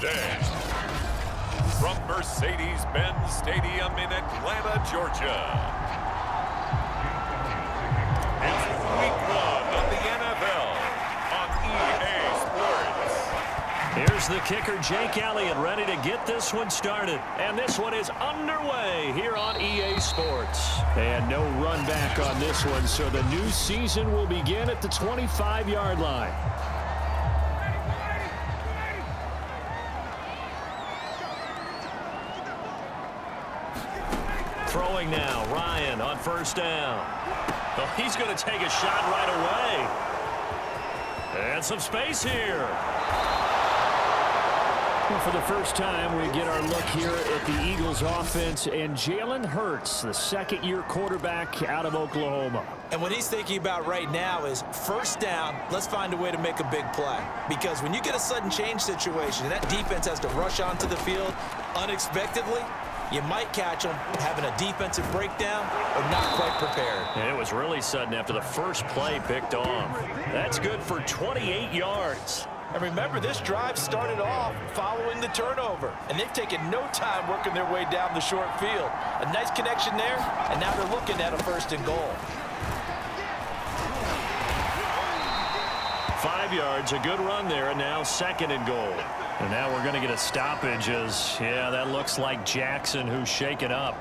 Day. From Mercedes-Benz Stadium in Atlanta, Georgia. It's week 1 of the NFL on EA Sports. Here's the kicker, Jake Elliott, ready to get this one started. And this one is underway here on EA Sports. And no run back on this one, so the new season will begin at the 25-yard line. Throwing now, Ryan on first down. Oh, he's going to take a shot right away. And some space here. Well, for the first time, we get our look here at the Eagles offense and Jalen Hurts, the second-year quarterback out of Oklahoma. And what he's thinking about right now is first down, let's find a way to make a big play. Because when you get a sudden change situation, and that defense has to rush onto the field unexpectedly, you might catch them having a defensive breakdown or not quite prepared. And it was really sudden after the first play picked off. That's good for 28 yards. And remember, this drive started off following the turnover. And they've taken no time working their way down the short field. A nice connection there, and now they're looking at a first and goal. 5 yards, a good run there, and now second and goal. And now we're going to get a stoppage as, yeah, that looks like Jackson who's shaken up.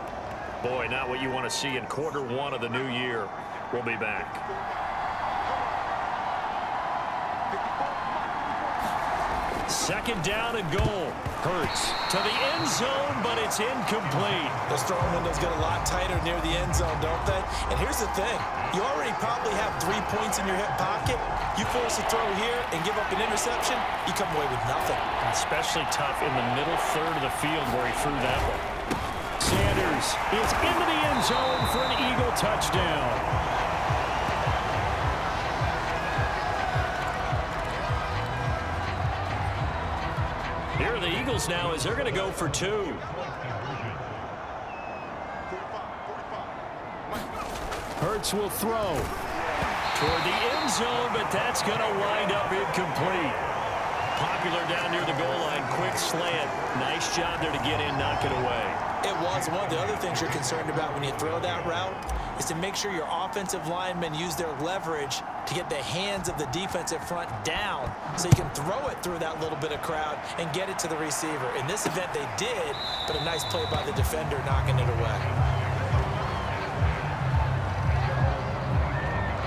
Boy, not what you want to see in quarter 1 of the new year. We'll be back. Second down and goal. Hurts to the end zone, but it's incomplete. Those throwing windows get a lot tighter near the end zone, don't they? And here's the thing. You already probably have 3 points in your hip pocket. You force a throw here and give up an interception, you come away with nothing. Especially tough in the middle third of the field where he threw that one. Sanders is into the end zone for an Eagle touchdown. Here are the Eagles now as they're going to go for 2. Hurts will throw toward the end zone, but that's going to wind up incomplete. Popular down near the goal line, quick slant. Nice job there to get in, knock it away. It was. One of the other things you're concerned about when you throw that route is to make sure your offensive linemen use their leverage to get the hands of the defensive front down so you can throw it through that little bit of crowd and get it to the receiver. In this event, they did, but a nice play by the defender knocking it away.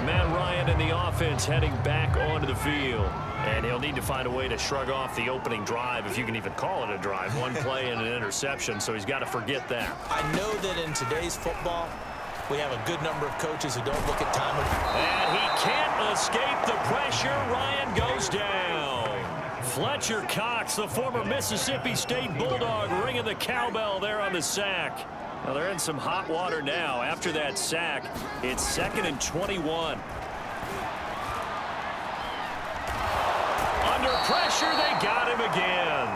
Matt Ryan and the offense heading back onto the field. And he'll need to find a way to shrug off the opening drive, if you can even call it a drive. One play and an interception, so he's got to forget that. I know that in today's football, we have a good number of coaches who don't look at time. And he can't escape the pressure. Ryan goes down. Fletcher Cox, the former Mississippi State Bulldog, ringing the cowbell there on the sack. Well, they're in some hot water now. After that sack, it's 2nd and 21. Under pressure, they got him again.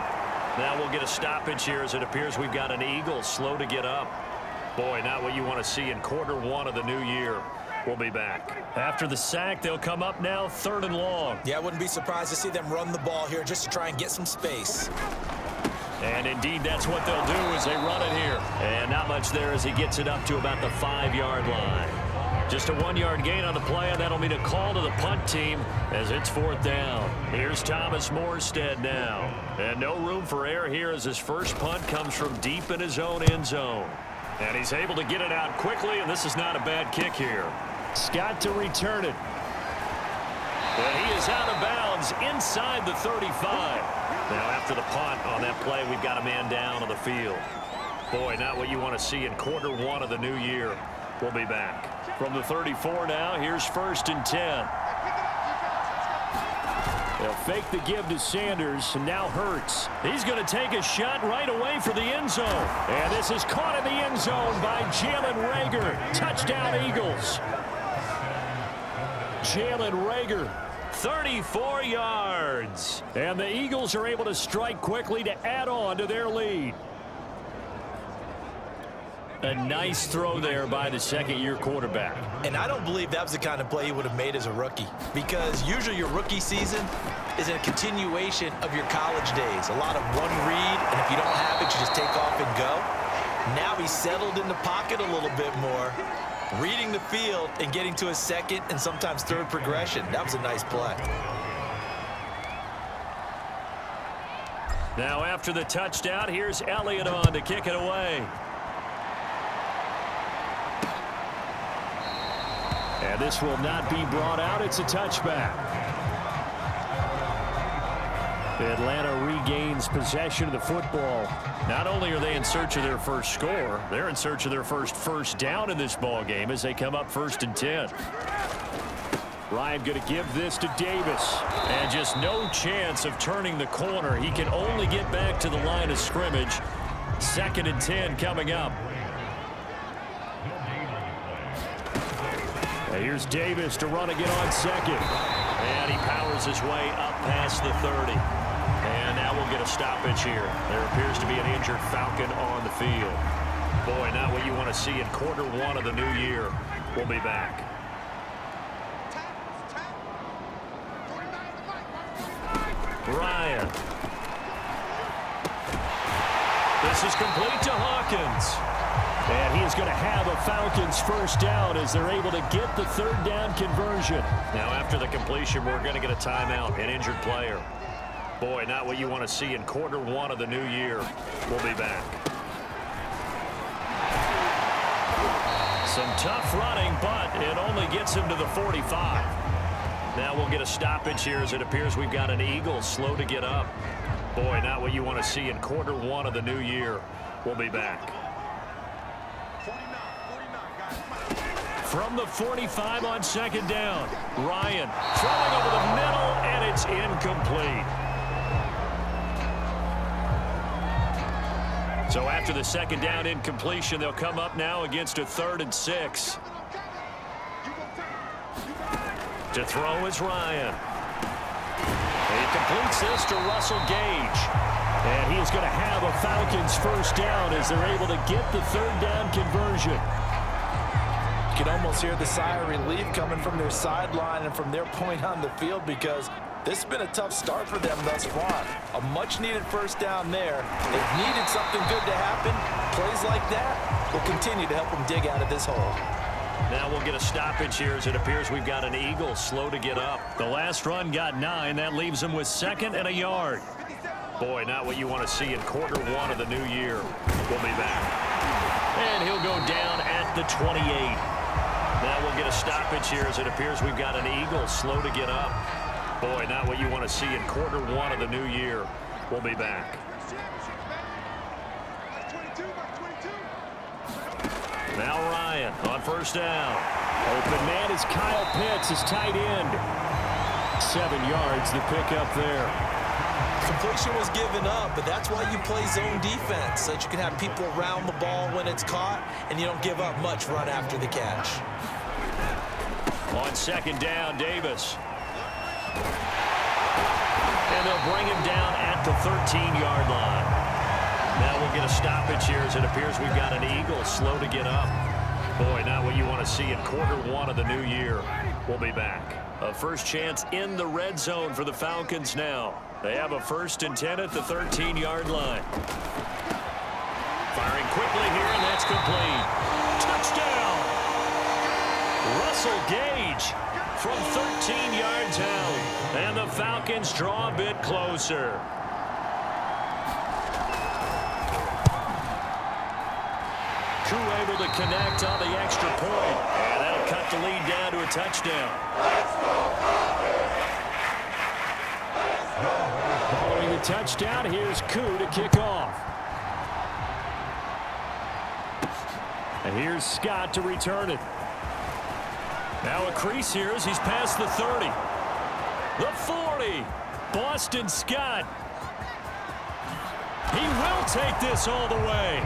Now we'll get a stoppage here as it appears we've got an Eagle slow to get up. Boy, not what you want to see in quarter 1 of the new year. We'll be back. After the sack, they'll come up now 3rd and long. Yeah, I wouldn't be surprised to see them run the ball here just to try and get some space. And indeed, that's what they'll do as they run it here. And not much there as he gets it up to about the 5-yard line. Just a 1-yard gain on the play, and that'll mean a call to the punt team as it's 4th down. Here's Thomas Morstead now. And no room for error here as his first punt comes from deep in his own end zone. And he's able to get it out quickly, and this is not a bad kick here. Scott to return it. And he is out of bounds inside the 35. Now after the punt on that play, we've got a man down on the field. Boy, not what you want to see in quarter 1 of the new year. We'll be back. From the 34 now, here's 1st and 10. They'll fake the give to Sanders, and now Hurts. He's going to take a shot right away for the end zone. And this is caught in the end zone by Jalen Reagor. Touchdown, Eagles. Jalen Reagor, 34 yards. And the Eagles are able to strike quickly to add on to their lead. A nice throw there by the second-year quarterback. And I don't believe that was the kind of play he would have made as a rookie. Because usually your rookie season is a continuation of your college days. A lot of one read, and if you don't have it, you just take off and go. Now he's settled in the pocket a little bit more, reading the field and getting to a second and sometimes third progression. That was a nice play. Now after the touchdown, here's Elliott on to kick it away. And this will not be brought out. It's a touchback. Atlanta regains possession of the football. Not only are they in search of their first score, they're in search of their first down in this ball game as they come up 1st and 10. Ryan going to give this to Davis. And just no chance of turning the corner. He can only get back to the line of scrimmage. 2nd and 10 coming up. And here's Davis to run again on 2nd. And he powers his way up past the 30. And now we'll get a stoppage here. There appears to be an injured Falcon on the field. Boy, not what you want to see in Q1 of the new year. We'll be back. Ryan. This is complete to Hawkins. And he is going to have a Falcons first down as they're able to get the 3rd down conversion. Now after the completion, we're going to get a timeout, an injured player. Boy, not what you want to see in Q1 of the new year. We'll be back. Some tough running, but it only gets him to the 45. Now we'll get a stoppage here as it appears we've got an Eagle slow to get up. Boy, not what you want to see in Q1 of the new year. We'll be back. From the 45 on 2nd down, Ryan throwing over the middle, and it's incomplete. So after the 2nd down incompletion, they'll come up now against a 3rd and 6. To throw is Ryan. He completes this to Russell Gage. And he is going to have a Falcons first down as they're able to get the 3rd down conversion. You can almost hear the sigh of relief coming from their sideline and from their point on the field because this has been a tough start for them thus far. A much-needed first down there. They've needed something good to happen. Plays like that will continue to help them dig out of this hole. Now we'll get a stoppage here as it appears we've got an Eagle slow to get up. The last run got 9. That leaves them with 2nd and a yard. Boy, not what you want to see in Q1 of the new year. We'll be back. And he'll go down at the 28. Now we'll get a stoppage here as it appears we've got an Eagle slow to get up. Boy, not what you want to see in Q1 of the new year. We'll be back. Now Ryan on 1st down. Open man is Kyle Pitts, his tight end. 7 yards, the pickup there. Completion was given up, but that's why you play zone defense, so that you can have people around the ball when it's caught, and you don't give up much run after the catch. On 2nd down, Davis. And they'll bring him down at the 13-yard line. Now we'll get a stoppage here as it appears we've got an Eagle slow to get up. Boy, not what you want to see in Q1 of the new year. We'll be back. A first chance in the red zone for the Falcons now. They have a 1st and 10 at the 13-yard line. Firing quickly here, and that's complete. Touchdown! Russell Gage from 13 yards out. And the Falcons draw a bit closer. Crew able to connect on the extra point. And that'll cut the lead down to a touchdown. Following the touchdown, here's Koo to kick off. And here's Scott to return it. Now a crease here as he's past the 30. The 40. Boston Scott. He will take this all the way.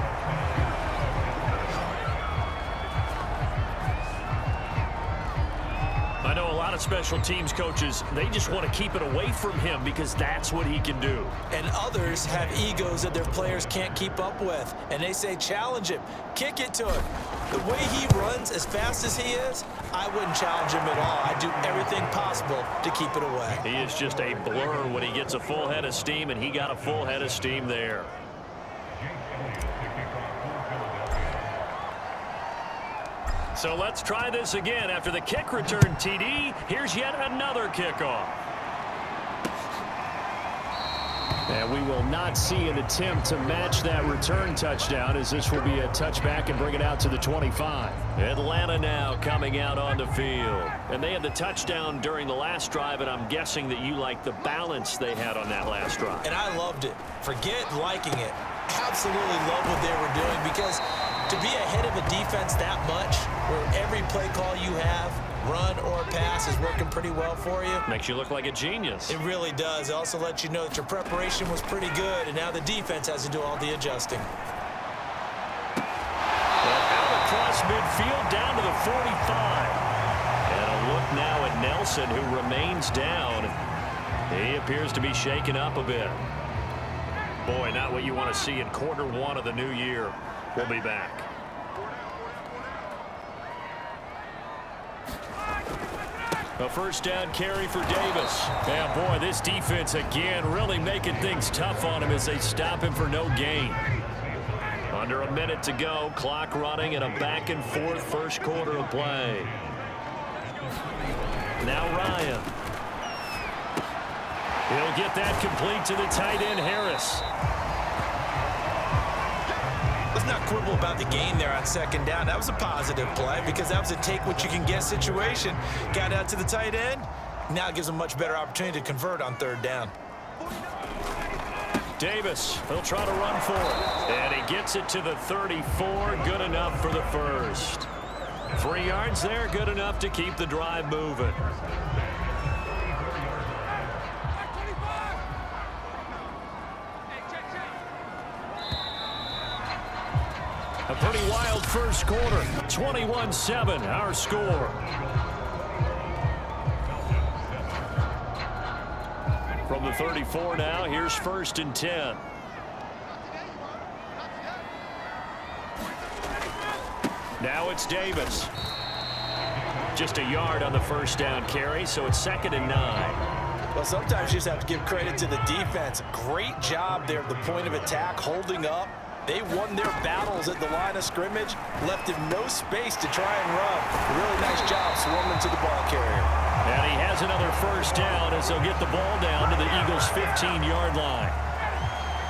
I know a lot of special teams coaches, they just want to keep it away from him because that's what he can do. And others have egos that their players can't keep up with. And they say, challenge him, kick it to him. The way he runs as fast as he is, I wouldn't challenge him at all. I'd do everything possible to keep it away. He is just a blur when he gets a full head of steam, and he got a full head of steam there. So let's try this again. After the kick return TD, here's yet another kickoff. And we will not see an attempt to match that return touchdown, as this will be a touchback and bring it out to the 25. Atlanta now coming out on the field. And they had the touchdown during the last drive, and I'm guessing that you like the balance they had on that last drive. And I loved it. Forget liking it. Absolutely love what they were doing, because to be ahead of a defense that much, where every play call you have, run or pass, is working pretty well for you. Makes you look like a genius. It really does. It also lets you know that your preparation was pretty good, and now the defense has to do all the adjusting. Out across midfield, down to the 45. And a look now at Nelson, who remains down. He appears to be shaken up a bit. Boy, not what you want to see in quarter one of the new year. We'll be back. A first down carry for Davis. Yeah, boy, this defense again really making things tough on him as they stop him for no gain. Under a minute to go, clock running, and a back and forth first quarter of play. Now Ryan. He'll get that complete to the tight end, Harris. Let's not quibble about the gain there on second down. That was a positive play, because that was a take-what-you-can-get situation. Got out to the tight end. Now it gives him a much better opportunity to convert on third down. Davis, he'll try to run for it. And he gets it to the 34. Good enough for the first. 3 yards there, good enough to keep the drive moving. A pretty wild first quarter. 21-7, our score. From the 34 now, here's first and 10. Now it's Davis. Just a yard on the first down carry, so it's 2nd and 9. Well, sometimes you just have to give credit to the defense. Great job there at the point of attack, holding up. They won their battles at the line of scrimmage, left him no space to try and run. Really nice job swarming to the ball carrier. And he has another first down as they'll get the ball down to the Eagles' 15-yard line.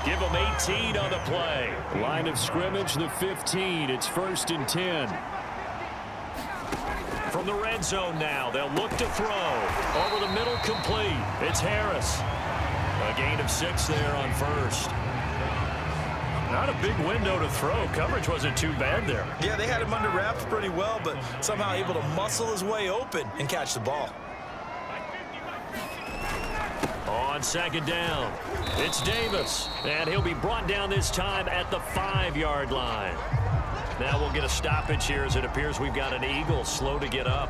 Give them 18 on the play. Line of scrimmage, the 15. It's 1st and 10. From the red zone now, they'll look to throw. Over the middle, complete. It's Harris. A gain of 6 there on first. Not a big window to throw. Coverage wasn't too bad there. Yeah, they had him under wraps pretty well, but somehow able to muscle his way open and catch the ball. On second down, it's Davis, and he'll be brought down this time at the 5-yard line. Now we'll get a stoppage here as it appears we've got an Eagle slow to get up.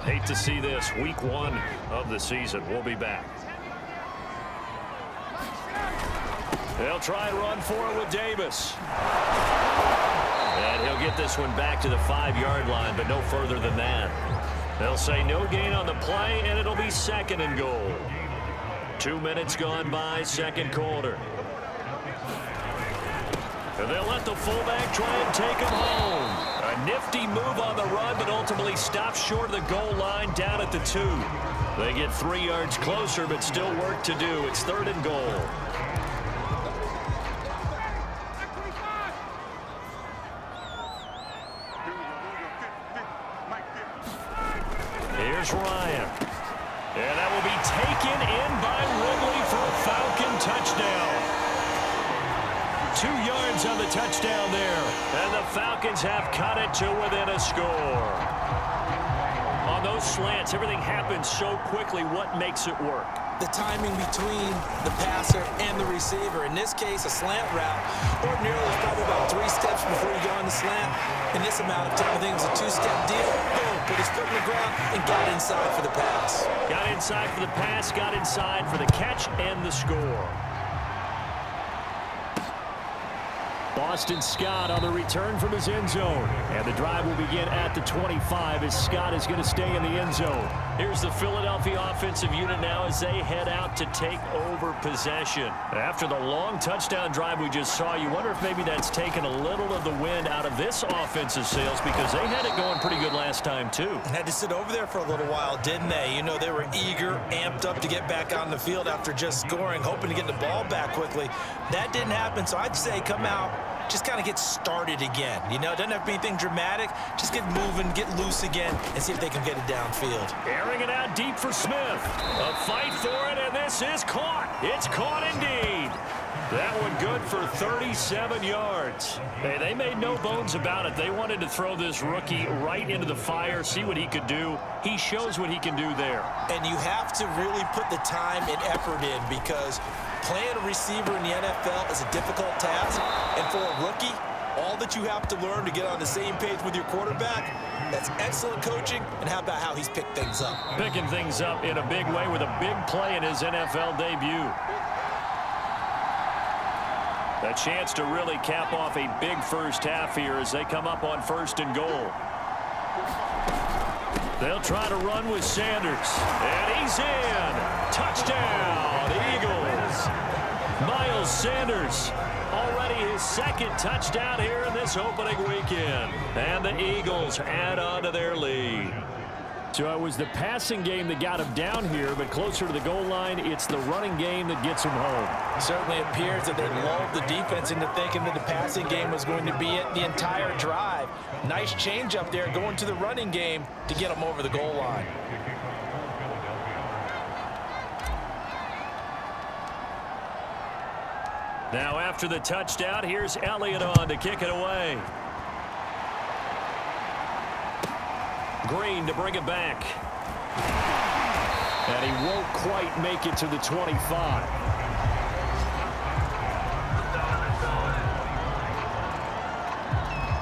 Hate to see this. Week 1 of the season. We'll be back. They'll try and run for it with Davis. And he'll get this one back to the 5-yard line, but no further than that. They'll say no gain on the play, and it'll be 2nd and goal. 2 minutes gone by, second quarter. And they'll let the fullback try and take him home. A nifty move on the run, but ultimately stops short of the goal line down at the 2. They get 3 yards closer, but still work to do. It's 3rd and goal. Here's Ryan. And that will be taken in by Ridley for a Falcon touchdown. 2 yards on the touchdown there. And the Falcons have cut it to within a score. On those slants, everything happens so quickly. What makes it work? The timing between the passer and the receiver. In this case, a slant route. Ordinarily, it's probably about 3 steps before you go on the slant. In this amount of time, I think it's a 2-step deal. Boom. put his foot in the ground, and got inside for the pass. Got inside for the pass, got inside for the catch and the score. Boston Scott on the return from his end zone. And the drive will begin at the 25 as Scott is going to stay in the end zone. Here's the Philadelphia offensive unit now as they head out to take over possession. After the long touchdown drive we just saw, you wonder if maybe that's taken a little of the wind out of this offensive sails because they had it going pretty good last time too. Had to sit over there for a little while, didn't they? You know, they were eager, amped up to get back on the field after just scoring, hoping to get the ball back quickly. That didn't happen, so I'd say come out, just kind of get started again. You know, it doesn't have to be anything dramatic. Just get moving, get loose again, and see if they can get it downfield. Airing it out deep for Smith. A fight for it, and this is caught. It's caught indeed. That one good for 37 yards. Hey, they made no bones about it. They wanted to throw this rookie right into the fire, see what he could do. He shows what he can do there. And you have to really put the time and effort in because playing a receiver in the NFL is a difficult task. And for a rookie, all that you have to learn to get on the same page with your quarterback, that's excellent coaching. And how about how he's picked things up? Picking things up in a big way with a big play in his NFL debut. A chance to really cap off a big first half here as they come up on 1st and goal. They'll try to run with Sanders. And he's in. Touchdown, Eagles. Miles Sanders, already his 2nd touchdown here in this opening weekend. And the Eagles add on to their lead. So it was the passing game that got him down here, but closer to the goal line, it's the running game that gets him home. Certainly appears that they lulled the defense into thinking that the passing game was going to be it the entire drive. Nice change up there going to the running game to get him over the goal line. Now after the touchdown, here's Elliott on to kick it away. Green to bring it back. And he won't quite make it to the 25.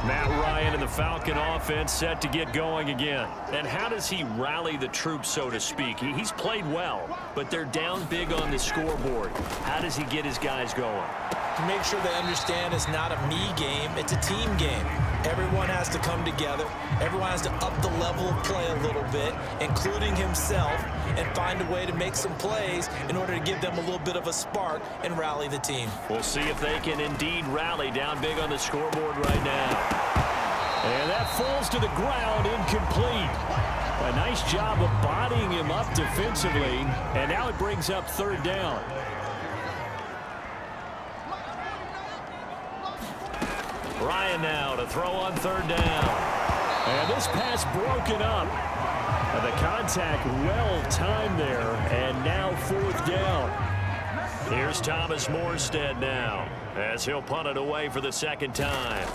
Matt Ryan and the Falcon offense set to get going again. And how does he rally the troops, so to speak? He's played well, but they're down big on the scoreboard. How does he get his guys going? To make sure they understand it's not a me game, it's a team game. Everyone has to come together. Everyone has to up the level of play a little bit, including himself, and find a way to make some plays in order to give them a little bit of a spark and rally the team. We'll see if they can indeed rally down big on the scoreboard right now. And that falls to the ground, incomplete. A nice job of bodying him up defensively, and now it brings up 3rd down. Ryan now to throw on 3rd down. And this pass broken up. And the contact well timed there. And now 4th down. Here's Thomas Morstead now as he'll punt it away for the 2nd time.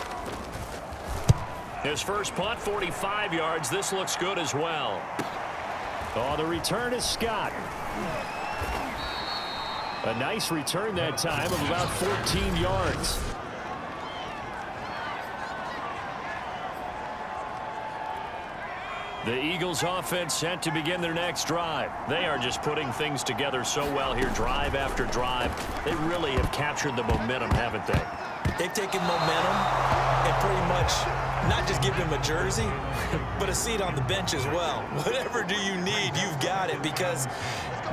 His first punt, 45 yards. This looks good as well. Oh, the return is Scott. A nice return that time of about 14 yards. The Eagles offense set to begin their next drive. They are just putting things together so well here, drive after drive. They really have captured the momentum, haven't they? They've taken momentum and pretty much not just given them a jersey, but a seat on the bench as well. Whatever do you need, you've got it, because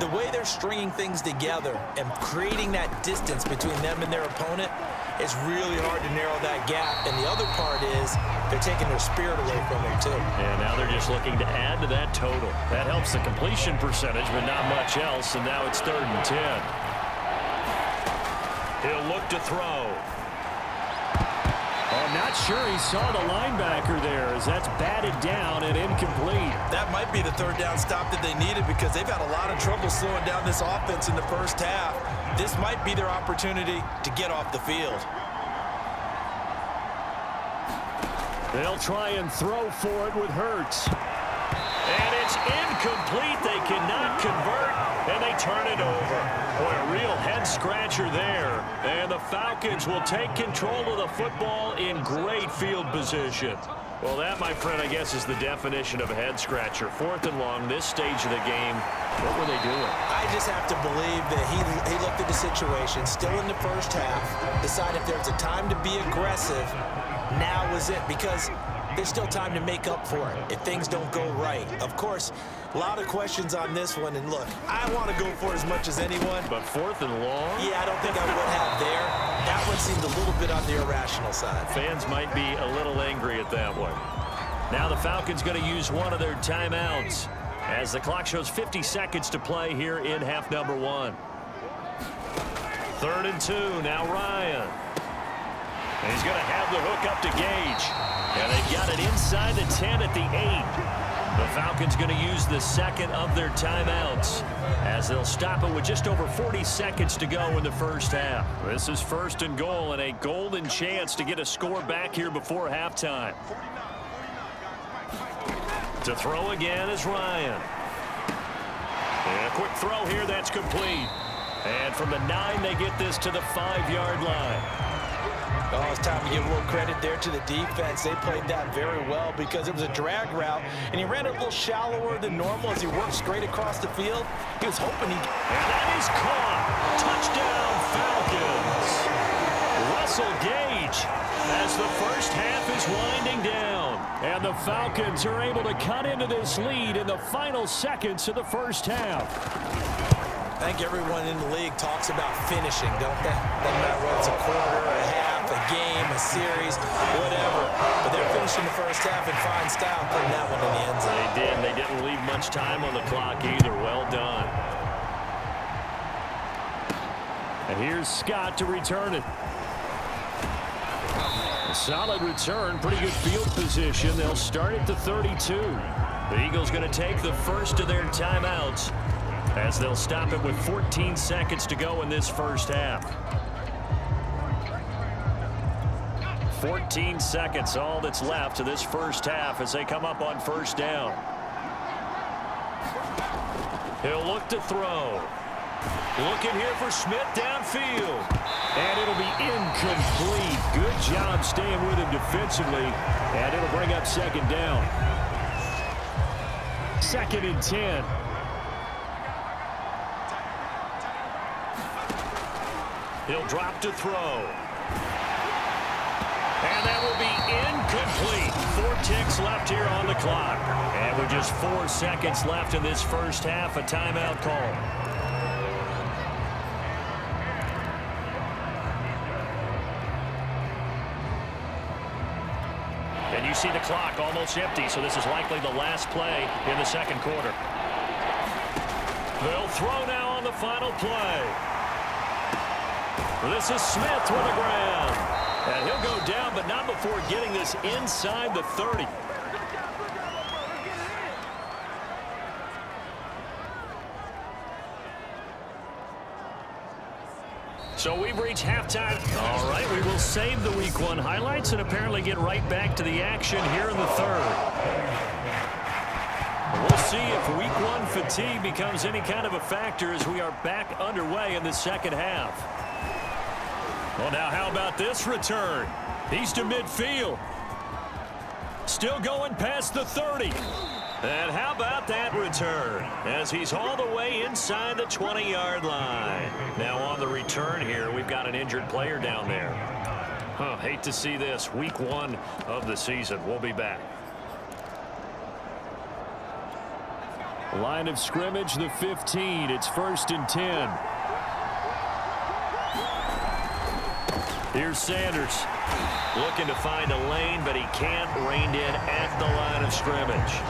the way they're stringing things together and creating that distance between them and their opponent, it's really hard to narrow that gap. And the other part is they're taking their spirit away from them, too. And now they're just looking to add to that total. That helps the completion percentage, but not much else. And now it's 3rd and 10. He'll look to throw. I'm not sure he saw the linebacker there as that's batted down and incomplete. That might be the 3rd down stop that they needed because they've had a lot of trouble slowing down this offense in the first half. This might be their opportunity to get off the field. They'll try and throw for it with Hurts. And it's incomplete. They cannot convert, and they turn it over. Boy, a real head-scratcher there. And the Falcons will take control of the football in great field position. Well, that, my friend, I guess is the definition of a head-scratcher. 4th and long, this stage of the game. What were they doing? I just have to believe that he looked at the situation, still in the first half, decided if there's a time to be aggressive, now was it, because there's still time to make up for it if things don't go right. Of course, a lot of questions on this one, and look, I want to go for as much as anyone. But 4th and long? Yeah, I don't think I would have there. That one seemed a little bit on the irrational side. Fans might be a little angry at that one. Now the Falcons going to use one of their timeouts as the clock shows 50 seconds to play here in half number 1. 3rd and 2, now Ryan. And he's going to have the hook up to Gage. And they've got it inside the 10 at the 8. The Falcons going to use the second of their timeouts as they'll stop it with just over 40 seconds to go in the first half. This is 1st and goal and a golden chance to get a score back here before halftime. To throw again is Ryan. And a quick throw here, that's complete. And from the 9, they get this to the 5-yard line. Oh, it's time to give a little credit there to the defense. They played that very well because it was a drag route, and he ran it a little shallower than normal as he worked straight across the field. He was hoping he... And that is caught. Touchdown, Falcons. Russell Gage as the first half is winding down. And the Falcons are able to cut into this lead in the final seconds of the first half. I think everyone in the league talks about finishing, don't they? Doesn't matter whether it's a quarter, a half, a game, a series, whatever. But they're finishing the first half in fine style, putting that one in the end zone. They did. They didn't leave much time on the clock either. Well done. And here's Scott to return it. A solid return, pretty good field position. They'll start at the 32. The Eagles going to take the first of their timeouts as they'll stop it with 14 seconds to go in this first half. 14 seconds, all that's left to this first half as they come up on first down. He'll look to throw. Looking here for Smith downfield. And it'll be incomplete. Good job staying with him defensively. And it'll bring up second down. 2nd and 10. He'll drop to throw. And that will be incomplete. 4 ticks left here on the clock. And with just 4 seconds left in this first half, a timeout call. And you see the clock almost empty, so this is likely the last play in the second quarter. They'll throw now on the final play. This is Smith with the ground. And he'll go down, but not before getting this inside the 30. So we've reached halftime. All right, we will save the Week 1 highlights and apparently get right back to the action here in the third. We'll see if Week 1 fatigue becomes any kind of a factor as we are back underway in the second half. Well, now how about this return? He's to midfield. Still going past the 30. And how about that return as he's all the way inside the 20-yard line. Now on the return here, we've got an injured player down there. Hate to see this. Week 1 of the season. We'll be back. Line of scrimmage, the 15. It's 1st and 10. Here's Sanders looking to find a lane, but he can't. Reined in at the line of scrimmage.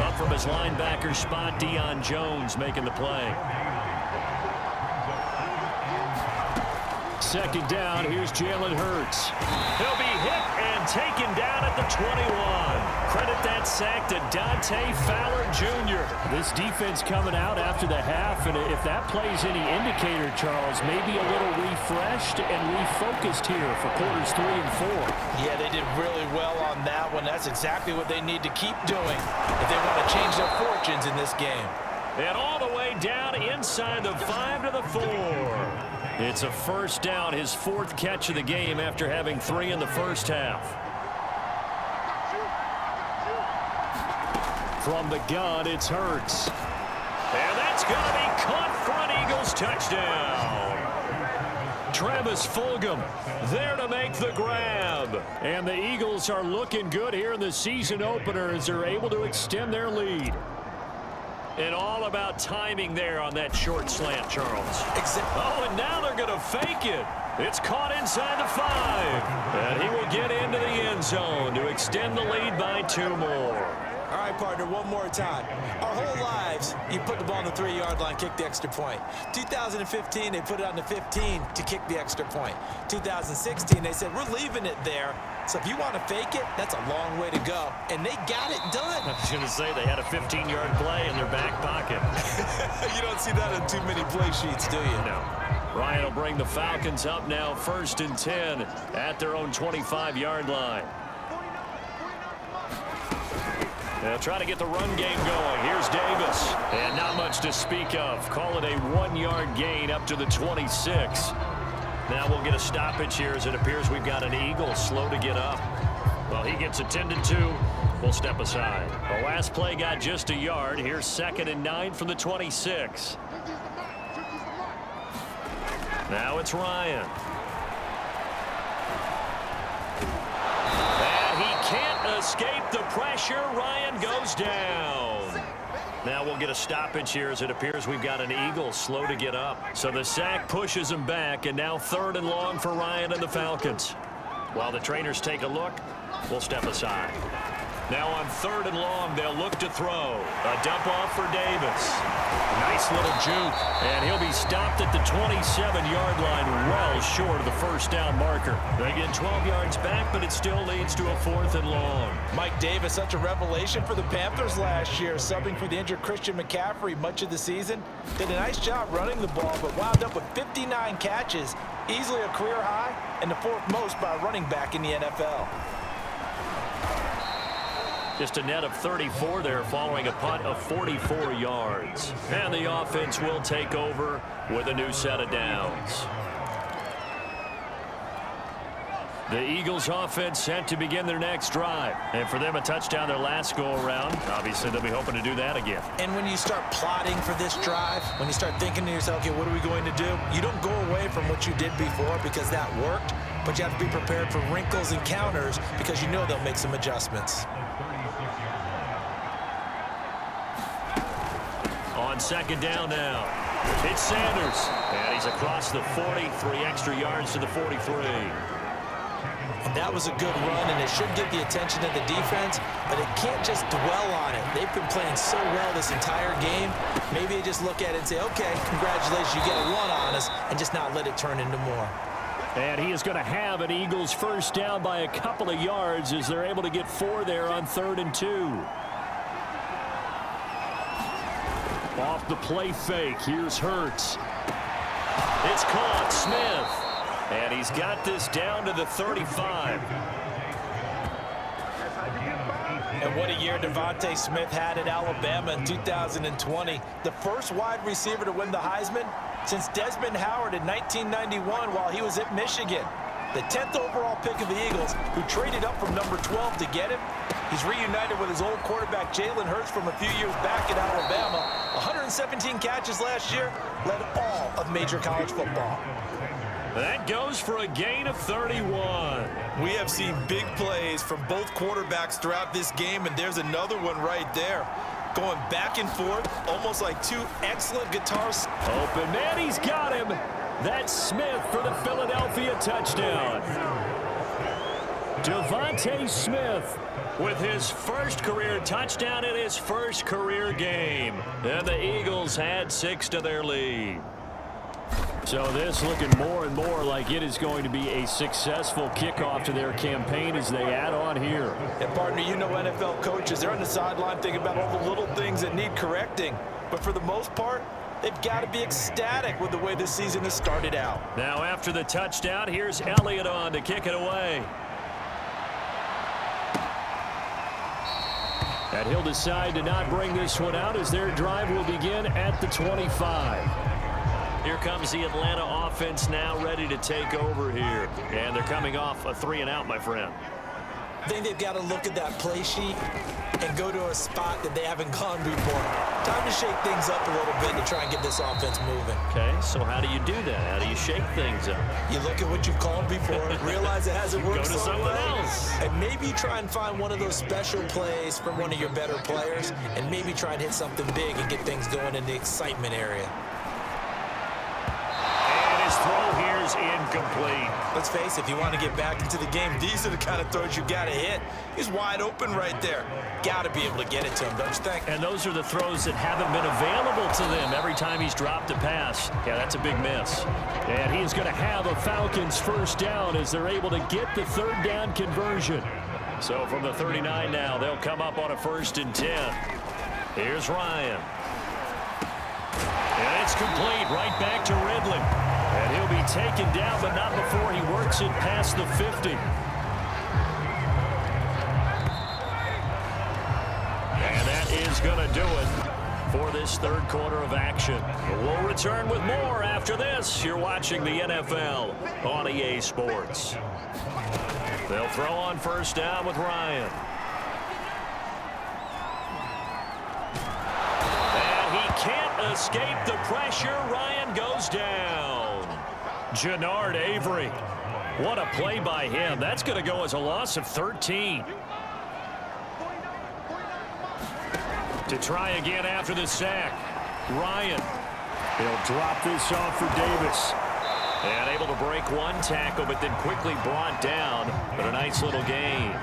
Up from his linebacker spot, Deion Jones making the play. 2nd down, here's Jalen Hurts. He'll be hit and taken down at the 21. Credit that sack to Dante Fowler Jr. This defense coming out after the half, and if that plays any indicator, Charles, maybe a little refreshed and refocused here for quarters 3 and 4. Yeah, they did really well on that one. That's exactly what they need to keep doing if they want to change their fortunes in this game. And all the way down inside the 5 to the 4. It's a first down, his 4th catch of the game after having 3 in the first half. From the gun, it's Hurts. And that's going to be caught for an Eagles touchdown. Travis Fulgham there to make the grab. And the Eagles are looking good here in the season opener as they're able to extend their lead. And all about timing there on that short slant, Charles. Exactly. Oh, and now they're going to fake it. It's caught inside the 5. And he will get into the end zone to extend the lead by 2 more. All right, partner, one more time. Our whole lives, you put the ball on the 3-yard line, kick the extra point. 2015, they put it on the 15 to kick the extra point. 2016, they said, we're leaving it there. So if you want to fake it, that's a long way to go. And they got it done. I was going to say they had a 15-yard play in their back pocket. You don't see that on too many play sheets, do you? No. Ryan will bring the Falcons up now 1st and 10 at their own 25-yard line. They'll try to get the run game going. Here's Davis. And not much to speak of. Call it a 1-yard gain up to the 26. Now we'll get a stoppage here as it appears we've got an Eagle slow to get up. Well, he gets attended to. We'll step aside. The last play got just a yard. Here's 2nd and 9 from the 26. Now it's Ryan. And he can't escape the pressure. Ryan goes down. Now we'll get a stoppage here as it appears we've got an Eagle slow to get up. So the sack pushes him back, and now 3rd and long for Ryan and the Falcons. While the trainers take a look, we'll step aside. Now on 3rd and long, they'll look to throw. A dump off for Davis. Nice little juke. And he'll be stopped at the 27-yard line, well short of the 1st down marker. They get 12 yards back, but it still leads to a 4th and long. Mike Davis, such a revelation for the Panthers last year, subbing for the injured Christian McCaffrey much of the season. Did a nice job running the ball, but wound up with 59 catches, easily a career high, and the 4th most by a running back in the NFL. Just a net of 34 there following a punt of 44 yards. And the offense will take over with a new set of downs. The Eagles offense set to begin their next drive. And for them, a touchdown their last go-around. Obviously, they'll be hoping to do that again. And when you start plotting for this drive, when you start thinking to yourself, okay, what are we going to do? You don't go away from what you did before because that worked, but you have to be prepared for wrinkles and counters because you know they'll make some adjustments. On 2nd down now, it's Sanders. And he's across the 40, 3 extra yards to the 43. And that was a good run, and it should get the attention of the defense, but it can't just dwell on it. They've been playing so well this entire game. Maybe they just look at it and say, okay, congratulations, you get a 1 on us, and just not let it turn into more. And he is going to have an Eagles 1st down by a couple of yards as they're able to get 4 there on 3rd and 2. Off the play fake, here's Hurts. It's caught, Smith. And he's got this down to the 35. And what a year Devontae Smith had at Alabama in 2020. The first wide receiver to win the Heisman since Desmond Howard in 1991 while he was at Michigan. The 10th overall pick of the Eagles, who traded up from number 12 to get him. He's reunited with his old quarterback Jalen Hurts from a few years back at Alabama. 117 catches last year, led all of major college football. That goes for a gain of 31. We have seen big plays from both quarterbacks throughout this game, and there's another one right there. Going back and forth, almost like 2 excellent guitars. Open man, he's got him. That's Smith for the Philadelphia touchdown. Devontae Smith with his first career touchdown in his first career game. And the Eagles had 6 to their lead. So this looking more and more like it is going to be a successful kickoff to their campaign as they add on here. And partner, you know NFL coaches, they're on the sideline thinking about all the little things that need correcting. But for the most part, they've got to be ecstatic with the way this season has started out. Now after the touchdown, here's Elliott on to kick it away. And he'll decide to not bring this one out as their drive will begin at the 25. Here comes the Atlanta offense now ready to take over here. And they're coming off a 3-and-out, my friend. I think they've got to look at that play sheet and go to a spot that they haven't gone before. Time to shake things up a little bit to try and get this offense moving. Okay, so how do you do that? How do you shake things up? You look at what you've called before, realize it hasn't worked Go to so someone well, else. and maybe try and find one of those special plays from one of your better players, and maybe try and hit something big and get things going in the excitement area. And his throw here is incomplete. Let's face it, if you want to get back into the game, these are the kind of throws you got to hit. He's wide open right there. Got to be able to get it to him, don't you think? And those are the throws that haven't been available to them every time he's dropped a pass. Yeah, that's a big miss. And he's going to have a Falcons first down as they're able to get the third down conversion. So from the 39 now, they'll come up on a 1st and 10. Here's Ryan. And it's complete right back to Ridley. And he'll be taken down, but not before he works it past the 50. And that is going to do it for this third quarter of action. We'll return with more after this. You're watching the NFL on EA Sports. They'll throw on 1st down with Ryan. And he can't escape the pressure. Ryan goes down. Jannard Avery. What a play by him. That's going to go as a loss of 13. To try again after the sack. Ryan. He'll drop this off for Davis. And able to break one tackle, but then quickly brought down. But a nice little gain.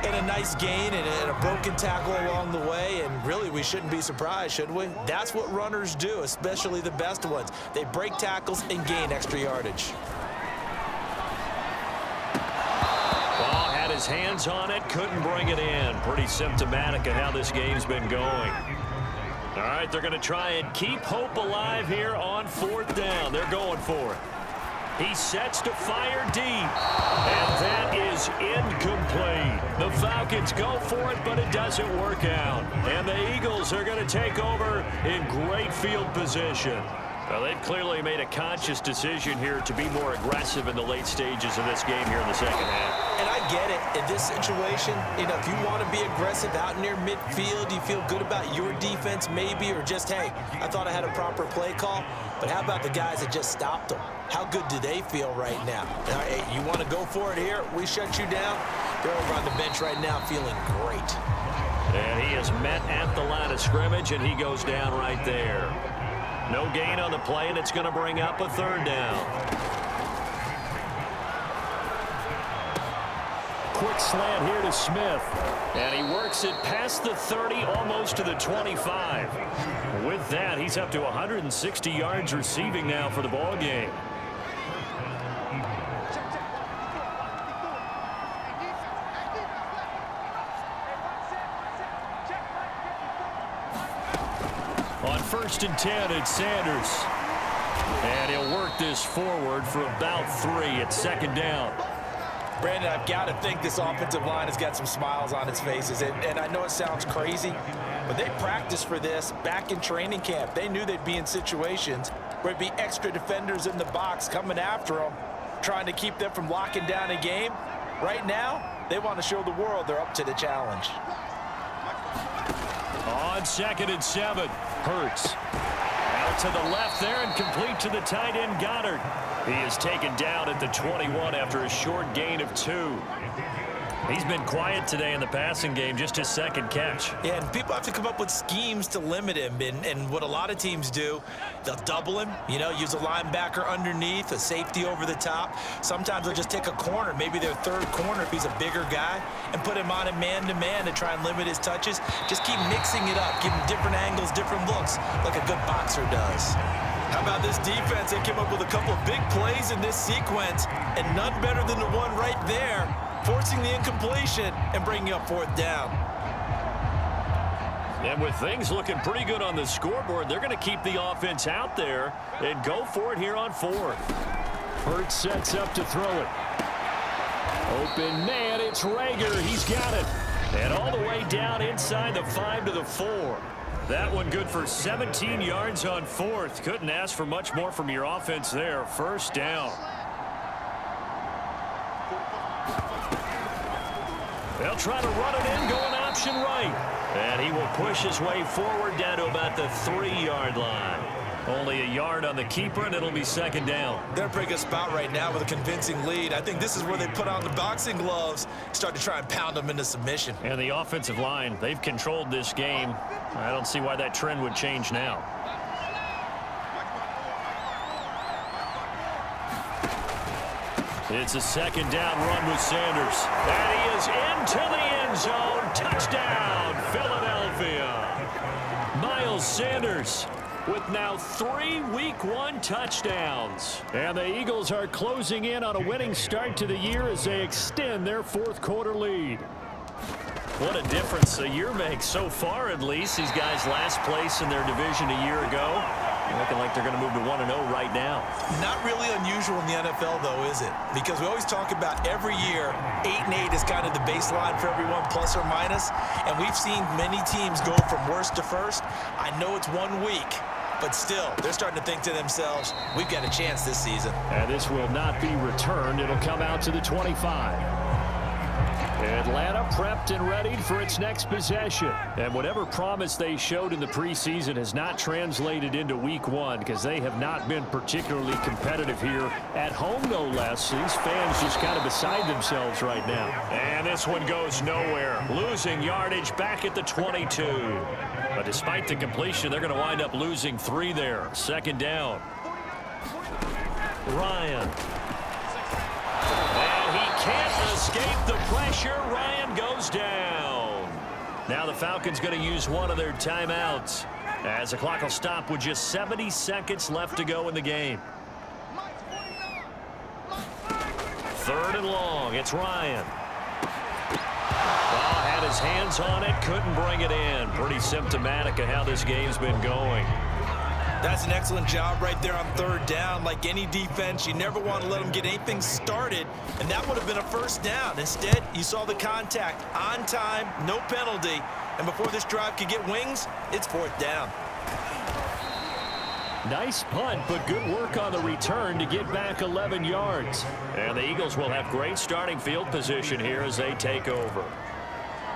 And a nice gain and a broken tackle along the way, and really we shouldn't be surprised, should we? That's what runners do, especially the best ones. They break tackles and gain extra yardage. Ball had his hands on it, couldn't bring it in. Pretty symptomatic of how this game's been going. All right, they're going to try and keep hope alive here on 4th down. They're going for it. He sets to fire deep, and that is incomplete. The Falcons go for it, but it doesn't work out. And the Eagles are going to take over in great field position. Well, they've clearly made a conscious decision here to be more aggressive in the late stages of this game here in the second half. And I get it. In this situation, you know, if you want to be aggressive out near midfield, you feel good about your defense maybe, or just, hey, I thought I had a proper play call. But how about the guys that just stopped them? How good do they feel right now? Hey, you want to go for it here? We shut you down. They're over on the bench right now feeling great. And he is met at the line of scrimmage, and he goes down right there. No gain on the play, and it's going to bring up a 3rd down. Quick slant here to Smith. And he works it past the 30, almost to the 25. With that, he's up to 160 yards receiving now for the ball game. On 1st and 10, it's Sanders. And he'll work this forward for about 3 at 2nd down. Brandon, I've got to think this offensive line has got some smiles on its faces. And I know it sounds crazy, but they practiced for this back in training camp. They knew they'd be in situations where it'd be extra defenders in the box coming after them, trying to keep them from locking down a game. Right now, they want to show the world they're up to the challenge. On 2nd and 7, Hurts. Out to the left there and complete to the tight end, Goddard. He is taken down at the 21 after a short gain of 2. He's been quiet today in the passing game, just his 2nd catch. Yeah, and people have to come up with schemes to limit him. And what a lot of teams do, they'll double him, you know, use a linebacker underneath, a safety over the top. Sometimes they'll just take a corner, maybe their 3rd corner if he's a bigger guy, and put him on a man-to-man to try and limit his touches. Just keep mixing it up, give him different angles, different looks, like a good boxer does. How about this defense? They came up with a couple of big plays in this sequence, and none better than the one right there, forcing the incompletion and bringing up 4th down. And with things looking pretty good on the scoreboard, they're going to keep the offense out there and go for it here on 4th. Hurts sets up to throw it. Open man, it's Rager. He's got it. And all the way down inside the 5 to the 4. That one good for 17 yards on 4th. Couldn't ask for much more from your offense there. 1st down. They'll try to run it in, going option right. And he will push his way forward down to about the 3-yard line. Only a yard on the keeper, and it'll be second down. They're in a pretty good spot right now with a convincing lead. I think this is where they put on the boxing gloves, start to try and pound them into submission. And the offensive line, they've controlled this game. I don't see why that trend would change now. It's a second down run with Sanders. And he is into the end zone. Touchdown, Philadelphia. Miles Sanders with now 3 Week 1 touchdowns. And the Eagles are closing in on a winning start to the year as they extend their fourth-quarter lead. What a difference a year makes so far, at least. These guys last place in their division a year ago. Looking like they're going to move to 1-0 right now. Not really unusual in the NFL, though, is it? Because we always talk about every year, 8-8 is kind of the baseline for everyone, plus or minus. And we've seen many teams go from worst to first. I know it's 1 week, but still, they're starting to think to themselves, we've got a chance this season. And this will not be returned. It'll come out to the 25. Atlanta prepped and ready for its next possession. And whatever promise they showed in the preseason has not translated into Week 1 because they have not been particularly competitive here at home, no less. These fans just kind of beside themselves right now. And this one goes nowhere. Losing yardage back at the 22. But despite the completion, they're going to wind up losing 3 there. Second down. Ryan. Can't escape the pressure. Ryan goes down. Now the Falcons going to use one of their timeouts as the clock will stop with just 70 seconds left to go in the game. 3rd and long. It's Ryan. Well, had his hands on it, couldn't bring it in. Pretty symptomatic of how this game's been going. That's an excellent job right there on 3rd down. Like any defense, you never want to let them get anything started, and that would have been a first down. Instead, you saw the contact on time, no penalty, and before this drive could get wings, it's 4th down. Nice punt, but good work on the return to get back 11 yards. And the Eagles will have great starting field position here as they take over.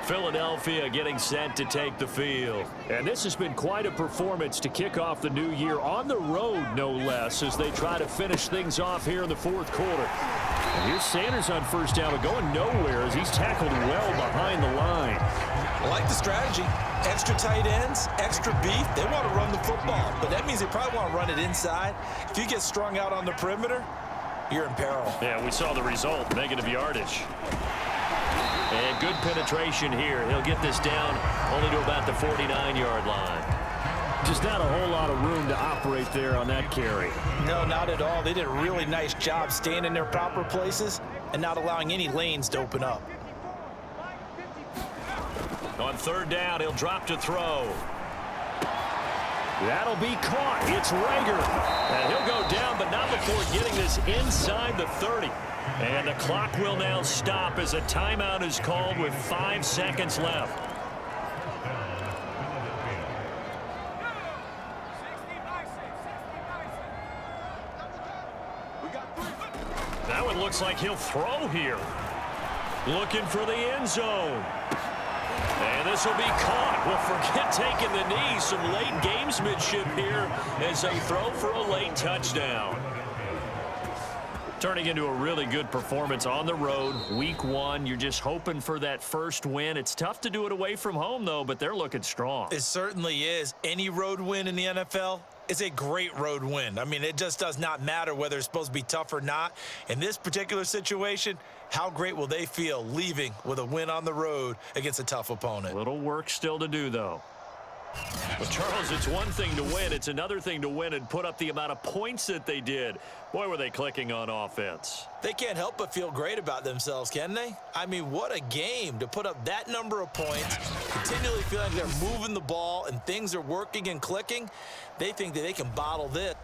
Philadelphia getting set to take the field. And this has been quite a performance to kick off the new year on the road, no less, as they try to finish things off here in the 4th quarter. And here's Sanders on first down, but going nowhere as he's tackled well behind the line. I like the strategy. Extra tight ends, extra beef. They want to run the football, but that means they probably want to run it inside. If you get strung out on the perimeter, you're in peril. Yeah, we saw the result, negative yardage. And good penetration here. He'll get this down only to about the 49-yard line. Just not a whole lot of room to operate there on that carry. No, not at all. They did a really nice job staying in their proper places and not allowing any lanes to open up. On 3rd down, he'll drop to throw. That'll be caught. It's Rager. And he'll go down, but not before getting this inside the 30. And the clock will now stop as a timeout is called with 5 seconds left. That one looks like he'll throw here. Looking for the end zone. And this will be caught. Well, forget taking the knee. Some late gamesmanship here as they throw for a late touchdown. Turning into a really good performance on the road. Week 1, you're just hoping for that first win. It's tough to do it away from home, though, but they're looking strong. It certainly is. Any road win in the NFL is a great road win. I mean, it just does not matter whether it's supposed to be tough or not. In this particular situation, how great will they feel leaving with a win on the road against a tough opponent? Little work still to do, though. Well, Charles, it's one thing to win. It's another thing to win and put up the amount of points that they did. Boy, were they clicking on offense. They can't help but feel great about themselves, can they? I mean, what a game to put up that number of points, continually feeling like they're moving the ball and things are working and clicking. They think that they can bottle this.